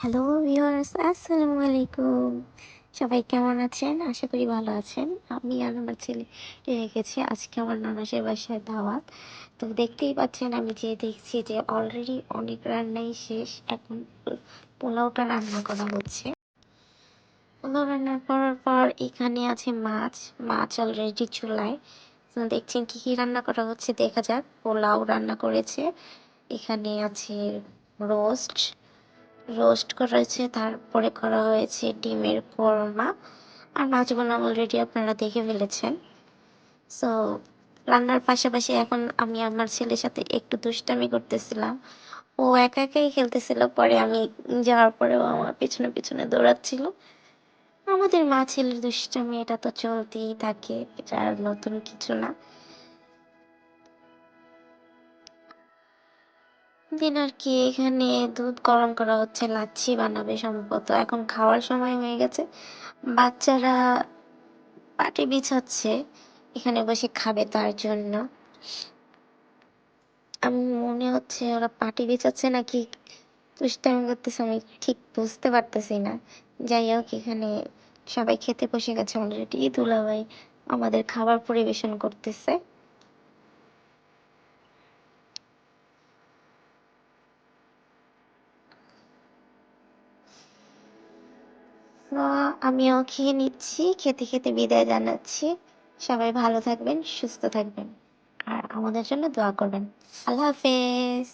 Hello viewers, আসসালামু আলাইকুম। সবাই কেমন আছেন? আশা করি ভালো আছেন। আমি আর আমার ছেলে গেছি আজকে আমার ননাসের বাসায় দাওয়াত। তো দেখতেই পাচ্ছেন আমি দেখছি যে অলরেডি অনেক রান্নাই শেষ। এখন পোলাওটা রান্না করা হচ্ছে। পোলাও রান্না করার পর এখানে আছে মাছ। মাছ অলরেডি চুলায়। তো দেখছেন কি কি রান্না করা হচ্ছে দেখা যাক। পোলাও রান্না করেছে। এখানে আছে রোস্ট রোস্ট করা হয়েছে, তারপরে করা হয়েছে ডিমের কোরমা। আর মাছগুলো অলরেডি আপনারা দেখে ফেলেছেন। সো রান্নার পাশাপাশি এখন আমি আমার ছেলের সাথে একটু দুষ্টামি করতেছিলাম। ও একা একাই খেলতেছিল, পরে আমি যাওয়ার পরেও আমার পিছনে পিছনে দৌড়াচ্ছিল। আমাদের মা ছেলের দুষ্টামি এটা তো চলতেই থাকে, এটা আর নতুন কিছু না। দিন আর কি এখানে দুধ গরম করা হচ্ছে, লাচ্ছি বানাবে সম্ভবত। এখন খাওয়ার সময় হয়ে গেছে। বাচ্চারা পাটি বিছাচ্ছে, এখানে বসে খাবে তার জন্য। আমি মনে হচ্ছে ওরা পাটি বিছাচ্ছে নাকি দুষ্টামি করতেছে, আমি ঠিক বুঝতে পারতেছি না। যাই হোক, এখানে সবাই খেতে বসে গেছে অলরেডি। দুলাভাই আমাদের খাবার পরিবেশন করতেছে। তো আমিও খেয়ে নিচ্ছি, খেতে খেতে বিদায় জানাচ্ছি। সবাই ভালো থাকবেন, সুস্থ থাকবেন, আর আমাদের জন্য দোয়া করবেন। আল্লাহ হাফেজ।